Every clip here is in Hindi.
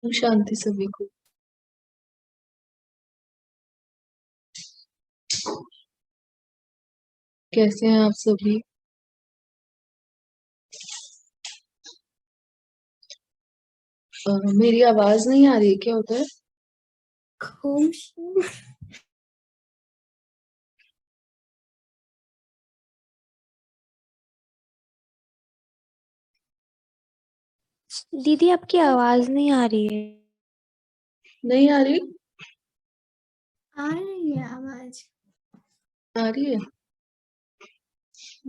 शांति सभी को। कैसे हैं आप सभी? मेरी आवाज नहीं आ रही है क्या उधर? दीदी आपकी आवाज नहीं आ रही है। नहीं आ रही? आ रही है आवाज। आ रही है।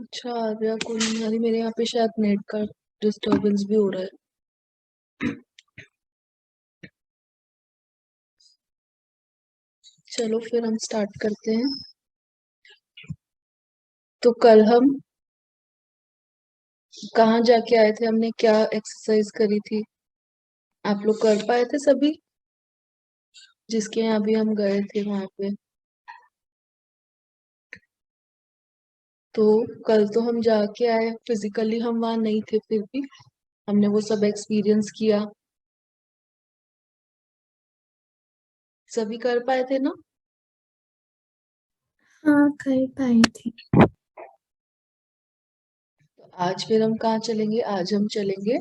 अच्छा, आ गया कोई नहीं आ रही। मेरे यहाँ पे शायद नेट का डिस्टरबेंस भी हो रहा है। चलो फिर हम स्टार्ट करते हैं। तो कल हम कहाँ जाके आए थे? हमने क्या एक्सरसाइज करी थी? आप लोग कर पाए थे सभी? जिसके यहाँ भी हम गए थे वहां पे। तो कल तो हम जाके आए, फिजिकली हम वहां नहीं थे, फिर भी हमने वो सब एक्सपीरियंस किया। सभी कर पाए थे ना? हाँ कर पाई थी। तो आज फिर हम कहाँ चलेंगे? आज हम चलेंगे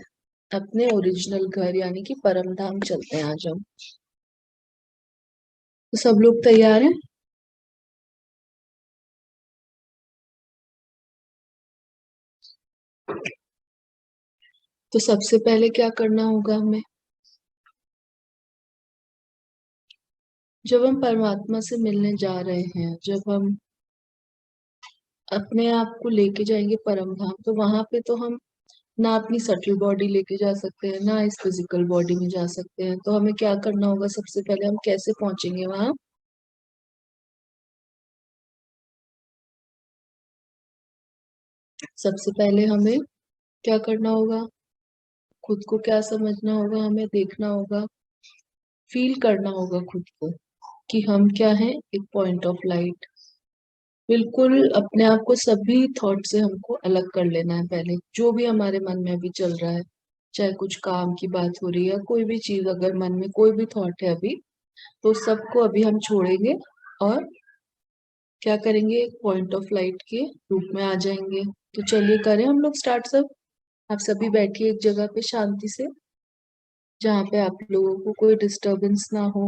अपने ओरिजिनल घर यानी कि परम धाम चलते हैं आज हम। तो सब लोग तैयार हैं? तो सबसे पहले क्या करना होगा हमें? जब हम परमात्मा से मिलने जा रहे हैं, जब हम अपने आप को लेके जाएंगे परम धाम, तो वहां पे तो हम ना अपनी सटल बॉडी लेके जा सकते हैं, ना इस फिजिकल बॉडी में जा सकते हैं। तो हमें क्या करना होगा? सबसे पहले हम कैसे पहुंचेंगे वहां? सबसे पहले हमें क्या करना होगा? खुद को क्या समझना होगा? हमें देखना होगा, फील करना होगा खुद को कि हम क्या हैं, एक पॉइंट ऑफ लाइट। बिल्कुल अपने आप को सभी थॉट से हमको अलग कर लेना है। पहले जो भी हमारे मन में अभी चल रहा है, चाहे कुछ काम की बात हो रही है, कोई भी चीज, अगर मन में कोई भी थॉट है अभी, तो सबको अभी हम छोड़ेंगे और क्या करेंगे, एक पॉइंट ऑफ लाइट के रूप में आ जाएंगे। तो चलिए करें हम लोग स्टार्ट सब। आप सभी बैठिए एक जगह पे शांति से, जहाँ पे आप लोगों को कोई डिस्टरबेंस ना हो।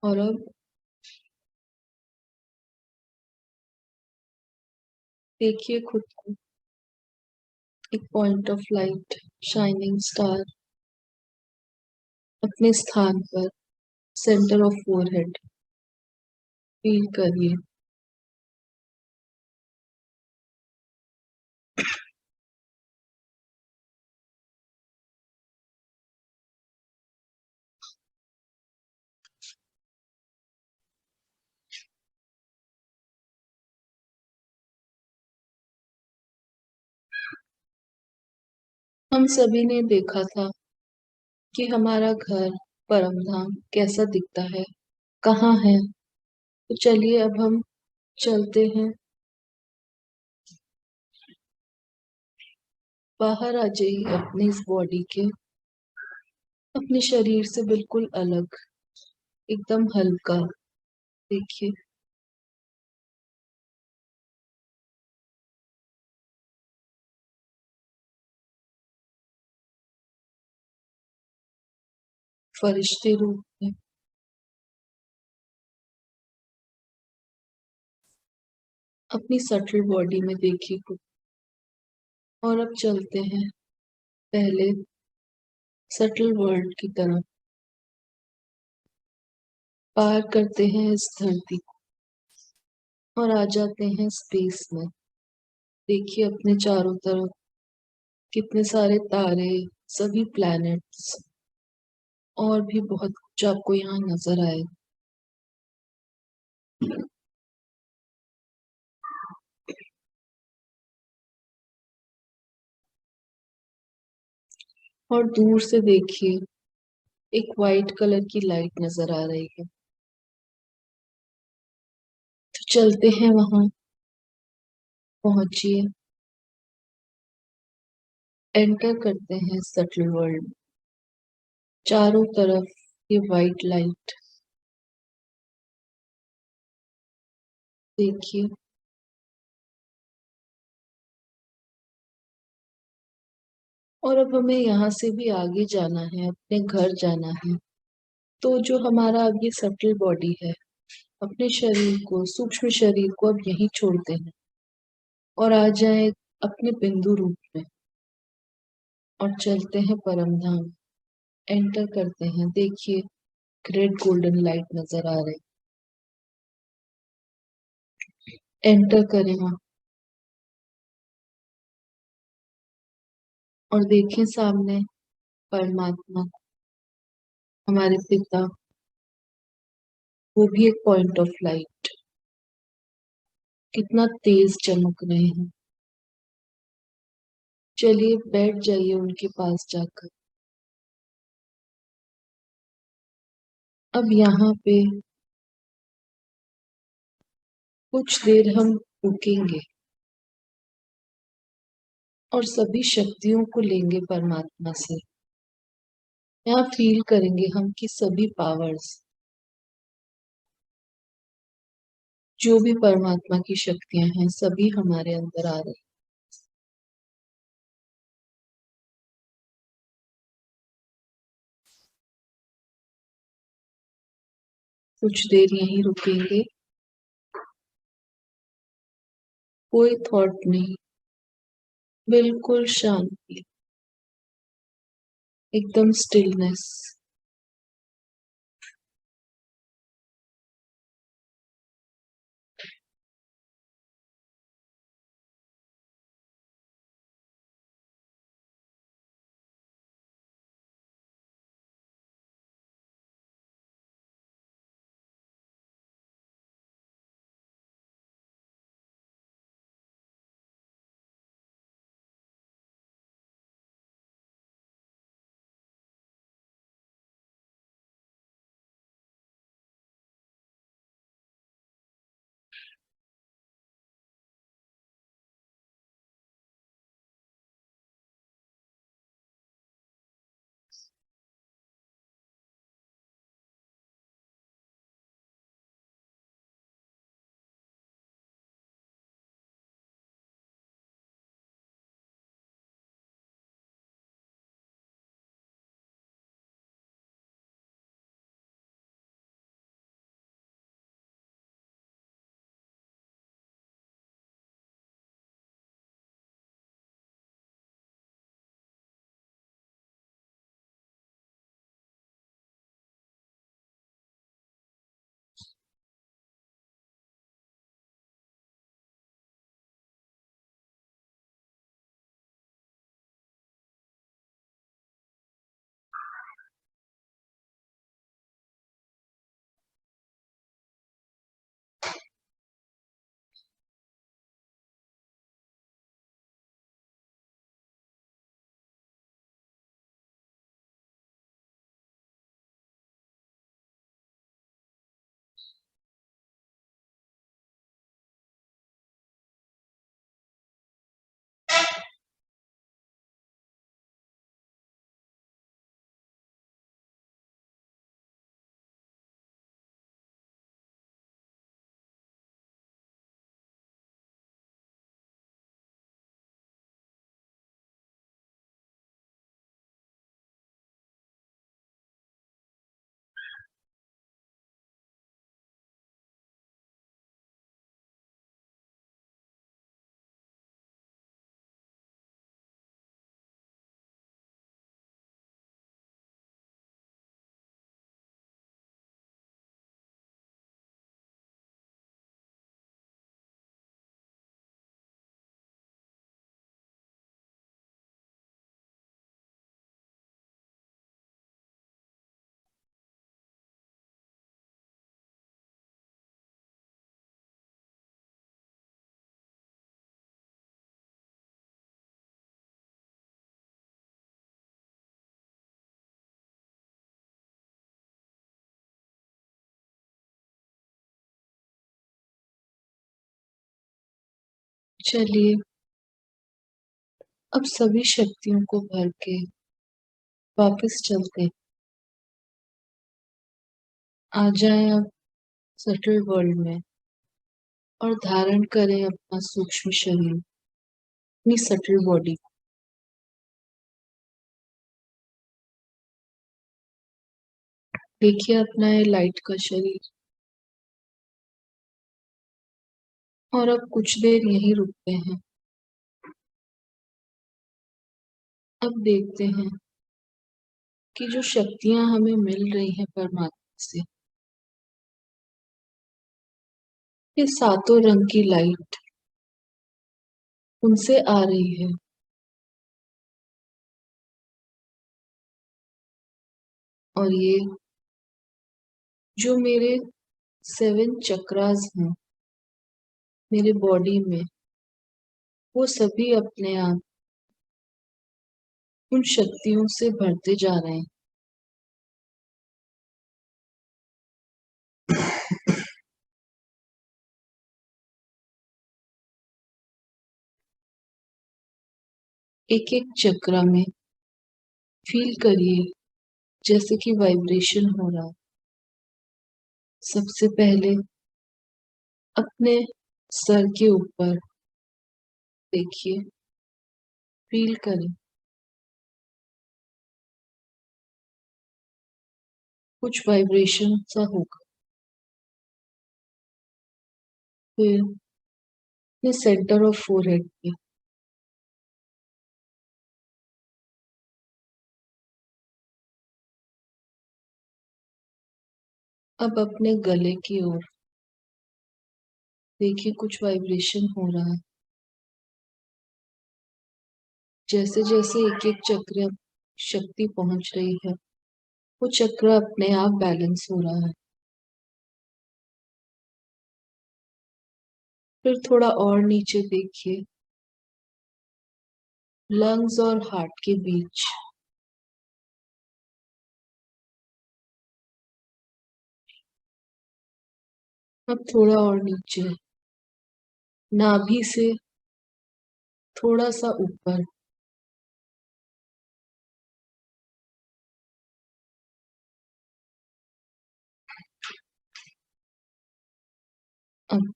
और अब देखिए खुद को एक point of light, shining star अपने स्थान पर, सेंटर ऑफ फोरहेड फील करिए। हम सभी ने देखा था कि हमारा घर परम धाम कैसा दिखता है, कहाँ है। तो चलिए अब हम चलते हैं, बाहर आ जाइए अपनी इस बॉडी के, अपने शरीर से बिल्कुल अलग, एकदम हल्का। देखिए फरिश्ते रूप में। अपनी सटल बॉडी में देखिए खुद। और अब चलते हैं पहले सटल वर्ल्ड की तरफ, पार करते हैं इस धरती को और आ जाते हैं स्पेस में। देखिए अपने चारों तरफ कितने सारे तारे, सभी प्लैनेट्स, और भी बहुत कुछ आपको यहाँ नजर आए। और दूर से देखिए एक वाइट कलर की लाइट नजर आ रही है। तो चलते हैं वहां पहुंचिए, एंटर करते हैं सटल वर्ल्ड। चारों तरफ ये वाइट लाइट देखिए, और अब हमें यहाँ से भी आगे जाना है, अपने घर जाना है। तो जो हमारा अब ये सटल बॉडी है, अपने शरीर को, सूक्ष्म शरीर को अब यहीं छोड़ते हैं और आ जाए अपने बिंदु रूप में और चलते हैं परम धाम। एंटर करते हैं, देखिए ग्रेट गोल्डन लाइट नजर आ रही। एंटर करें वहां और देखें सामने परमात्मा, हमारे पिता, वो भी एक पॉइंट ऑफ लाइट, कितना तेज चमक रहे हैं। चलिए बैठ जाइए उनके पास जाकर। अब यहाँ पे कुछ देर हम रुकेंगे और सभी शक्तियों को लेंगे परमात्मा से। यहाँ फील करेंगे हम कि सभी पावर्स, जो भी परमात्मा की शक्तियां हैं, सभी हमारे अंदर आ रही। कुछ देर यहीं रुकेंगे, कोई थॉट नहीं, बिल्कुल शांति, एकदम स्टिलनेस। चलिए अब सभी शक्तियों को भर के वापस चलते हैं। आ जाएं अब सटल वर्ल्ड में और धारण करें अपना सूक्ष्म शरीर, अपनी सटल बॉडी। देखिए अपना ये लाइट का शरीर। और अब कुछ देर यहीं रुकते हैं। अब देखते हैं कि जो शक्तियां हमें मिल रही हैं परमात्मा से, ये सातों रंग की लाइट उनसे आ रही है। और ये जो मेरे 7 चक्रास हैं मेरे बॉडी में, वो सभी अपने आप उन शक्तियों से भरते जा रहे हैं। एक एक चक्रा में फील करिए जैसे कि वाइब्रेशन हो रहा है। सबसे पहले अपने सर के ऊपर देखिए, फील करें कुछ वाइब्रेशन सा होगा। फिर अपने सेंटर ऑफ फोरहेड पे अब अपने गले की ओर देखिए, कुछ वाइब्रेशन हो रहा है। जैसे जैसे एक एक चक्र शक्ति पहुंच रही है, वो चक्र अपने आप बैलेंस हो रहा है। फिर थोड़ा और नीचे देखिए, लंग्स और हार्ट के बीच अब थोड़ा और नीचे, नाभि से थोड़ा सा ऊपर अब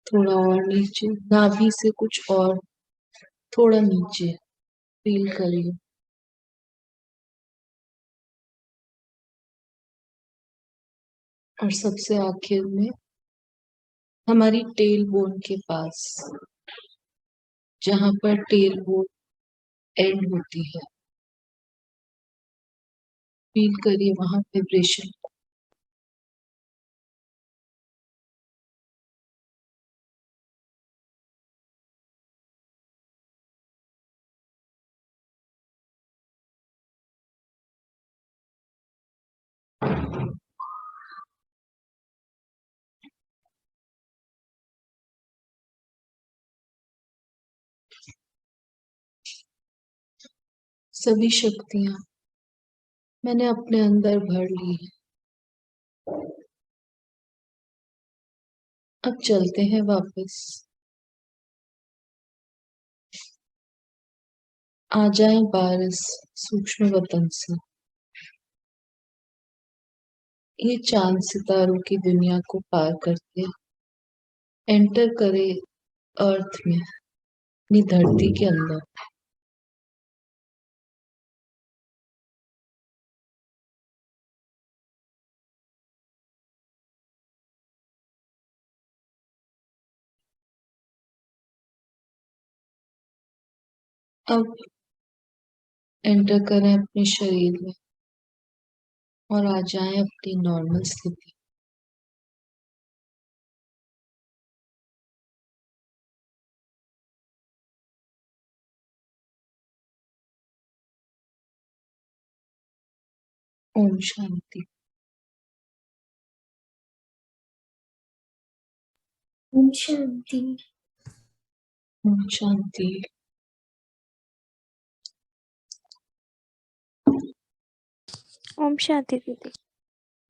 थोड़ा और नीचे, नाभि से कुछ और थोड़ा नीचे फील करिए। और सबसे आखिर में हमारी टेल बोन के पास, जहां पर टेल बोन एंड होती है, फील करिए वहां वाइब्रेशन। सभी शक्तियां मैंने अपने अंदर भर ली है। अब चलते हैं वापस। आ जाएं बारिश सूक्ष्म वतन से, ये चांद सितारों की दुनिया को पार करके एंटर करे अर्थ में, अपनी धरती के अंदर। अब एंटर करें अपने शरीर में और आ जाएं अपनी नॉर्मल स्थिति। ओम शांति। ओम शांति। ओम शांति। ओम शांति दीदी।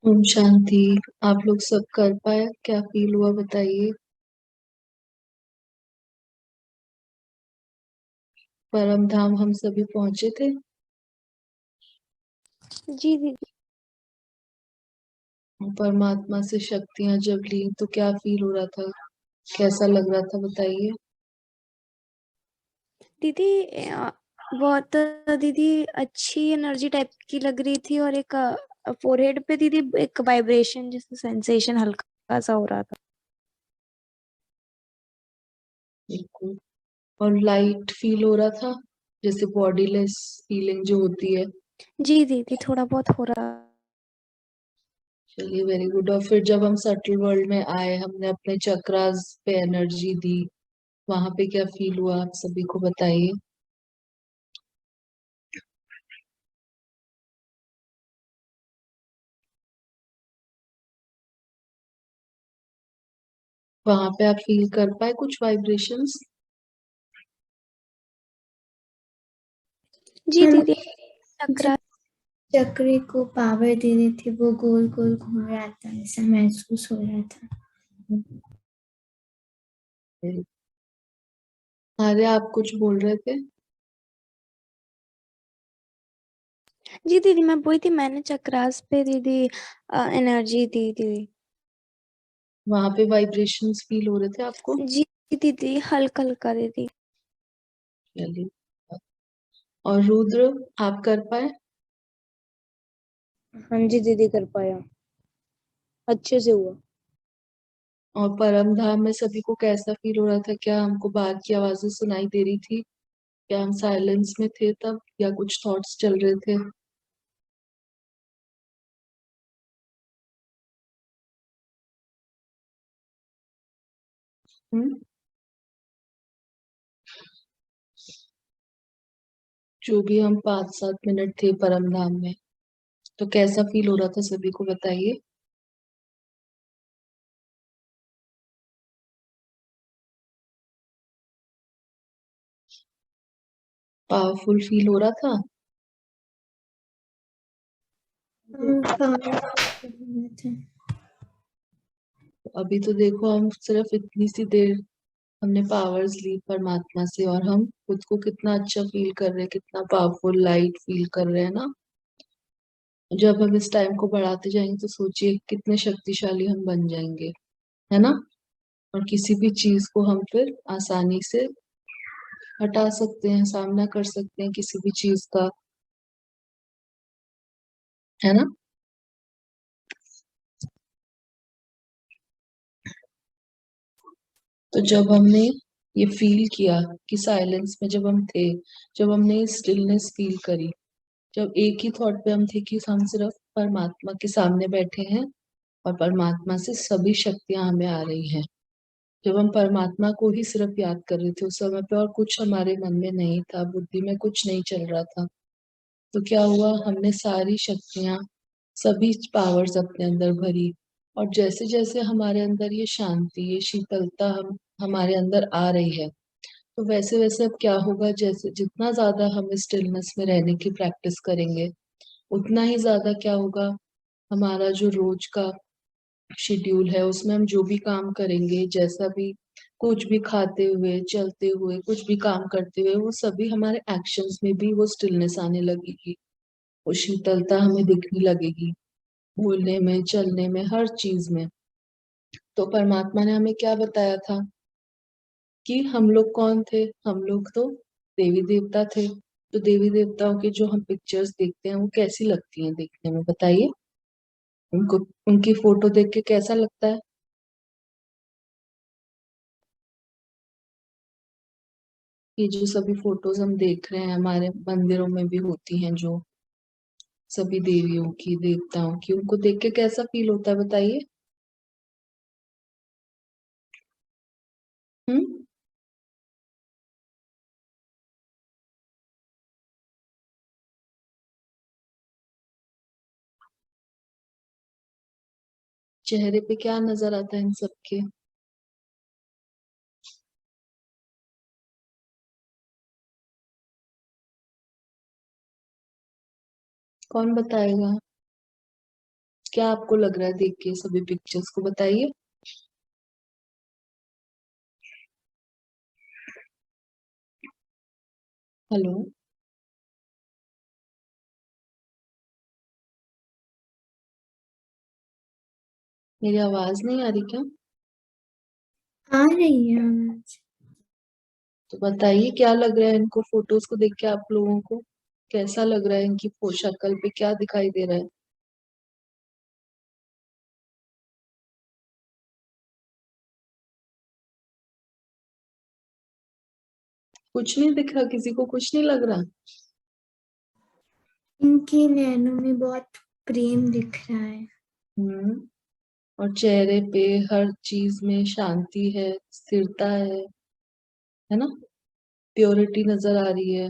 ओम शांति। आप लोग सब कर पाए? क्या फील हुआ बताइए। परम धाम हम सभी पहुंचे थे। जी दीदी। परमात्मा से शक्तियां जब ली तो क्या फील हो रहा था, कैसा लग रहा था, बताइए। दीदी बहुत दीदी अच्छी एनर्जी टाइप की लग रही थी, और एक फोरहेड पे दीदी एक वाइब्रेशन जैसा सेंसेशन हल्का सा हो रहा था। बिल्कुल। और लाइट फील हो रहा था, जैसे बॉडीलेस फीलिंग जो होती है। जी दीदी, थोड़ा बहुत हो रहा। चलिए, वेरी गुड। और फिर जब हम सटल वर्ल्ड में आए, हमने अपने चक्रास पे एनर्जी दी, वहां पे क्या फील हुआ, आप सभी को बताइए। वहां पे आप फील कर पाए कुछ वाइब्रेशंस? जी हम दीदी, चक्रा। चक्र को पावर दे रहे थे, वो गोल गोल घूम रहा था, ऐसा महसूस हो रहा था। अरे, आप कुछ बोल रहे थे। जी दीदी, मैं बोली थी मैंने चक्रास पे दीदी एनर्जी दी दीदी। वहां पे वाइब्रेशंस फील हो रहे थे आपको? जी दीदी, हल्का हल्का दीदी। चलिए। और रुद्र, आप कर पाए? हाँ जी दीदी, कर पाया, अच्छे से हुआ। और परम धाम में सभी को कैसा फील हो रहा था? क्या हमको बाहर की आवाजें सुनाई दे रही थी? क्या हम साइलेंस में थे तब, या कुछ थॉट्स चल रहे थे? हम्म। जो भी हम 5-7 मिनट थे परम धाम में, तो कैसा फील हो रहा था, सभी को बताइए। पावरफुल फील हो रहा था? अभी तो देखो, हम सिर्फ इतनी सी देर हमने पावर्स ली परमात्मा से, और हम खुद को कितना अच्छा फील कर रहे हैं, कितना पावरफुल लाइट फील कर रहे हैं ना। जब हम इस टाइम को बढ़ाते जाएंगे तो सोचिए कितने शक्तिशाली हम बन जाएंगे, है ना। और किसी भी चीज को हम फिर आसानी से हटा सकते हैं, सामना कर सकते हैं किसी भी चीज का, है ना। तो जब हमने ये फील किया कि साइलेंस में जब हम थे, जब हमने स्टिलनेस फील करी, जब एक ही थॉट पे हम थे कि हम सिर्फ परमात्मा के सामने बैठे हैं और परमात्मा से सभी शक्तियां हमें आ रही हैं, जब हम परमात्मा को ही सिर्फ याद कर रहे थे उस समय पे, और कुछ हमारे मन में नहीं था, बुद्धि में कुछ नहीं चल रहा था, तो क्या हुआ, हमने सारी शक्तियां, सभी पावर्स अपने अंदर भरी। और जैसे जैसे हमारे अंदर ये शांति, ये शीतलता हमारे अंदर आ रही है, तो वैसे वैसे अब क्या होगा, जैसे जितना ज्यादा हम स्टिलनेस में रहने की प्रैक्टिस करेंगे, उतना ही ज्यादा क्या होगा, हमारा जो रोज का शेड्यूल है उसमें हम जो भी काम करेंगे, जैसा भी कुछ भी खाते हुए, चलते हुए, कुछ भी काम करते हुए, वो सभी हमारे एक्शंस में भी वो स्टिलनेस आने लगेगी, वो शीतलता हमें दिखने लगेगी, बोलने में, चलने में, हर चीज में। तो परमात्मा ने हमें क्या बताया था कि हम लोग कौन थे, हम लोग तो देवी देवता थे। तो देवी देवताओं के जो हम पिक्चर्स देखते हैं वो कैसी लगती हैं देखने में, बताइए। उनको, उनकी फोटो देख के कैसा लगता है? ये जो सभी फोटोज हम देख रहे हैं हमारे मंदिरों में भी होती हैं, जो सभी देवियों की, देवताओं की, उनको देख के कैसा फील होता है, बताइए। हम्म। चेहरे पे क्या नजर आता है इन सबके? कौन बताएगा? क्या आपको लग रहा है देख के सभी पिक्चर्स को, बताइए। हेलो, मेरी आवाज नहीं आ रही क्या? आ रही है आवाज। तो बताइए क्या लग रहा है इनको फोटोज को देख के आप लोगों को? कैसा लग रहा है? इनकी शक्ल पे क्या दिखाई दे रहा है? कुछ नहीं दिख रहा? किसी को कुछ नहीं लग रहा? इनके नैनों में बहुत प्रेम दिख रहा है। हम्म। और चेहरे पे हर चीज में शांति है, स्थिरता है ना? प्योरिटी नजर आ रही है।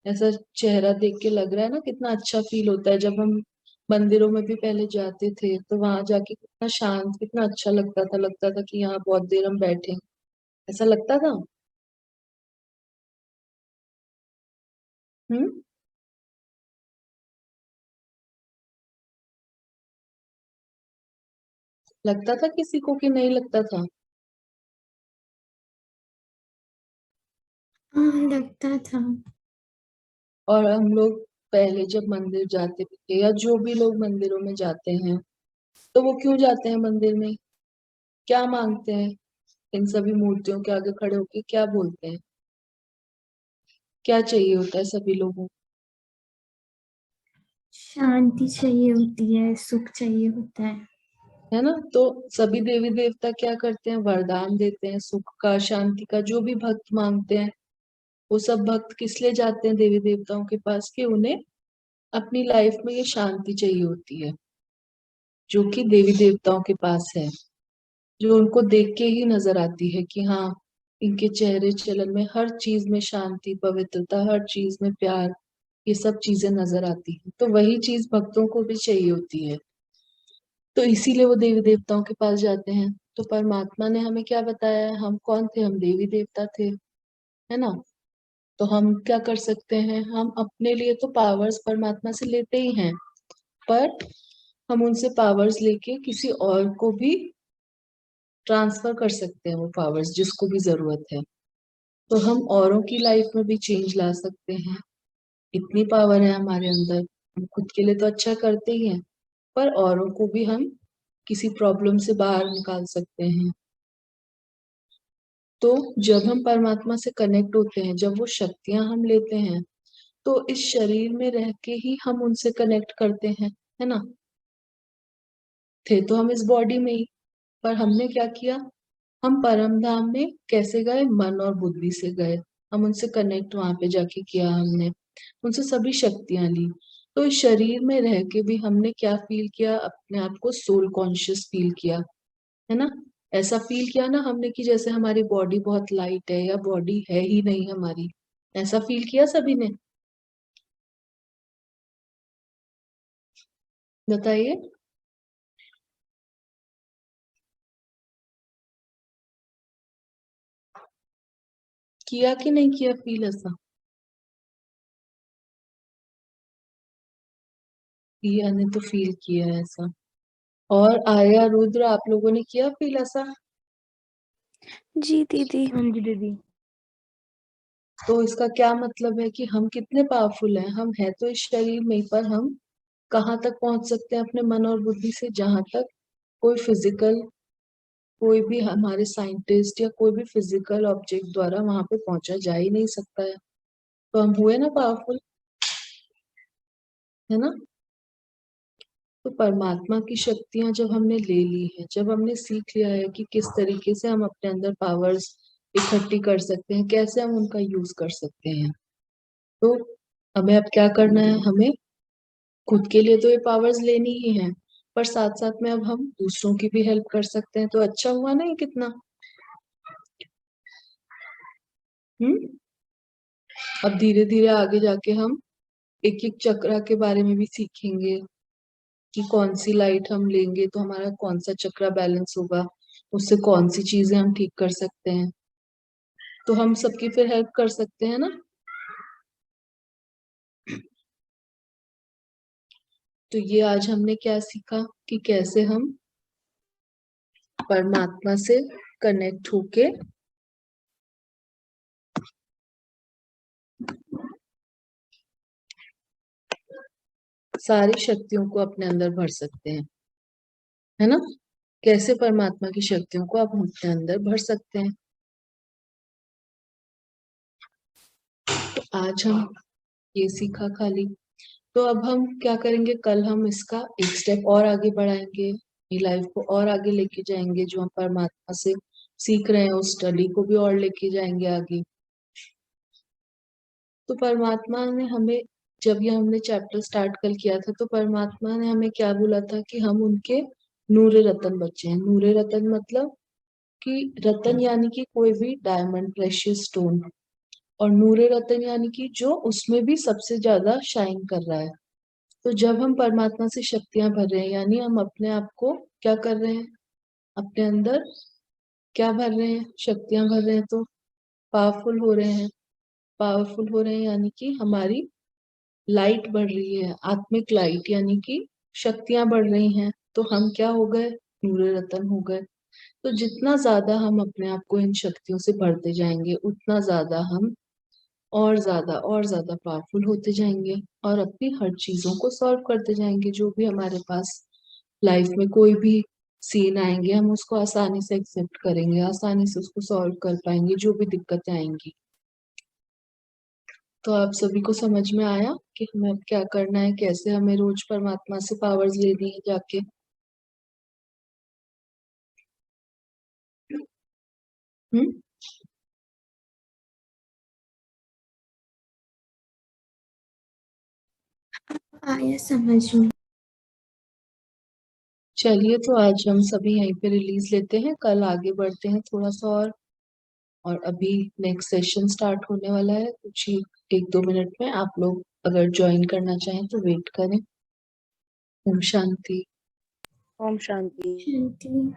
ऐसा चेहरा देख के लग रहा है ना, कितना अच्छा फील होता है। जब हम मंदिरों में भी पहले जाते थे तो वहां जाके कितना शांत, कितना अच्छा लगता था कि यहाँ बहुत देर हम बैठे हैं। ऐसा लगता था। हम्म। लगता था किसी को कि नहीं लगता था? हाँ, लगता था। और हम लोग पहले जब मंदिर जाते भी थे, या जो भी लोग मंदिरों में जाते हैं, तो वो क्यों जाते हैं मंदिर में? क्या मांगते हैं? इन सभी मूर्तियों के आगे खड़े होके क्या बोलते हैं? क्या चाहिए होता है सभी लोगों को? शांति चाहिए होती है, सुख चाहिए होता है। है ना? तो सभी देवी देवता क्या करते हैं? वरदान देते हैं सुख का, शांति का। जो भी भक्त मांगते हैं, वो सब भक्त किस लिए जाते हैं देवी देवताओं के पास? कि उन्हें अपनी लाइफ में ये शांति चाहिए होती है, जो कि देवी देवताओं के पास है, जो उनको देख के ही नजर आती है कि हाँ, इनके चेहरे चलन में हर चीज में शांति, पवित्रता, हर चीज में प्यार, ये सब चीजें नजर आती है। तो वही चीज भक्तों को भी चाहिए होती है, तो इसीलिए वो देवी देवताओं के पास जाते हैं। तो परमात्मा ने हमें क्या बताया है? हम कौन थे? हम देवी देवता थे, है ना? तो हम क्या कर सकते हैं? हम अपने लिए तो पावर्स परमात्मा से लेते ही हैं, पर हम उनसे पावर्स लेके किसी और को भी ट्रांसफर कर सकते हैं, वो पावर्स जिसको भी जरूरत है। तो हम औरों की लाइफ में भी चेंज ला सकते हैं। इतनी पावर है हमारे अंदर। हम खुद के लिए तो अच्छा करते ही हैं, पर औरों को भी हम किसी प्रॉब्लम से बाहर निकाल सकते हैं। तो जब हम परमात्मा से कनेक्ट होते हैं, जब वो शक्तियां हम लेते हैं, तो इस शरीर में रह के ही हम उनसे कनेक्ट करते हैं, है ना? थे तो हम इस बॉडी में ही, पर हमने क्या किया? हम परम धाम में कैसे गए? मन और बुद्धि से गए। हम उनसे कनेक्ट वहां पे जाके किया हमने, उनसे सभी शक्तियां ली। तो इस शरीर में रह के भी हमने क्या फील किया? अपने आप को सोल कॉन्शियस फील किया, है ना? ऐसा फील किया ना हमने कि जैसे हमारी बॉडी बहुत लाइट है, या बॉडी है ही नहीं हमारी। ऐसा फील किया सभी ने? बताइए। किया कि नहीं किया फील ऐसा? किया ने तो फील किया है ऐसा। और आर्या, रुद्र, आप लोगों ने किया फील ऐसा? जी दीदी। हाँ जी दीदी। तो इसका क्या मतलब है कि हम कितने पावरफुल हैं? हम है तो इस शरीर में ही, पर हम कहाँ तक पहुंच सकते हैं अपने मन और बुद्धि से? जहां तक कोई फिजिकल, कोई भी हमारे साइंटिस्ट या कोई भी फिजिकल ऑब्जेक्ट द्वारा वहां पे पहुंचा जा ही नहीं सकता है। तो हम हुए ना पावरफुल, है ना? तो परमात्मा की शक्तियां जब हमने ले ली है, जब हमने सीख लिया है कि किस तरीके से हम अपने अंदर पावर्स इकट्ठी कर सकते हैं, कैसे हम उनका यूज कर सकते हैं, तो हमें अब क्या करना है? हमें खुद के लिए तो ये पावर्स लेनी ही है, पर साथ साथ में अब हम दूसरों की भी हेल्प कर सकते हैं। तो अच्छा हुआ ना ये कितना? हम्म। अब धीरे धीरे आगे जाके हम एक एक चक्रा के बारे में भी सीखेंगे, कि कौन सी लाइट हम लेंगे तो हमारा कौन सा चक्रा बैलेंस होगा, उससे कौन सी चीजें हम ठीक कर सकते हैं। तो हम सबकी फिर हेल्प कर सकते हैं ना? तो ये आज हमने क्या सीखा? कि कैसे हम परमात्मा से कनेक्ट होके सारी शक्तियों को अपने अंदर भर सकते हैं, है ना। कैसे परमात्मा की शक्तियों को आप अपने अंदर भर सकते हैं। तो आज हम ये सीखा खाली। तो अब हम क्या करेंगे, कल हम इसका एक स्टेप और आगे बढ़ाएंगे, अपनी लाइफ को और आगे लेके जाएंगे। जो हम परमात्मा से सीख रहे हैं उस स्टडी को भी और लेके जाएंगे आगे। तो परमात्मा ने हमें, जब ये हमने चैप्टर स्टार्ट कल किया था, तो परमात्मा ने हमें क्या बोला था कि हम उनके नूरे रतन बच्चे हैं। नूरे रतन मतलब कि रतन यानी कि कोई भी डायमंड, प्रेशियस स्टोन, और नूरे रतन यानी कि जो उसमें भी सबसे ज्यादा शाइन कर रहा है। तो जब हम परमात्मा से शक्तियां भर रहे हैं, यानी हम अपने आप को क्या कर रहे हैं, अपने अंदर क्या भर रहे हैं, शक्तियां भर रहे हैं, तो पावरफुल हो रहे हैं। पावरफुल हो रहे हैं यानी कि हमारी लाइट बढ़ रही है, आत्मिक लाइट, यानी कि शक्तियां बढ़ रही हैं। तो हम क्या हो गए, नूरे रतन हो गए। तो जितना ज्यादा हम अपने आप को इन शक्तियों से भरते जाएंगे, उतना ज्यादा हम और ज्यादा पावरफुल होते जाएंगे और अपनी हर चीजों को सॉल्व करते जाएंगे। जो भी हमारे पास लाइफ में कोई भी सीन आएंगे, हम उसको आसानी से एक्सेप्ट करेंगे, आसानी से उसको सॉल्व कर पाएंगे, जो भी दिक्कतें आएंगी। तो आप सभी को समझ में आया कि हमें अब क्या करना है, कैसे हमें रोज परमात्मा से पावर्स लेनी है जाके। हम्म। आया समझ में। चलिए, तो आज हम सभी यहीं पे रिलीज लेते हैं, कल आगे बढ़ते हैं थोड़ा सा और अभी नेक्स्ट सेशन स्टार्ट होने वाला है कुछ ही 1-2 मिनट में। आप लोग अगर ज्वाइन करना चाहें तो वेट करें। ओम शांति। ओम शांति। शांति।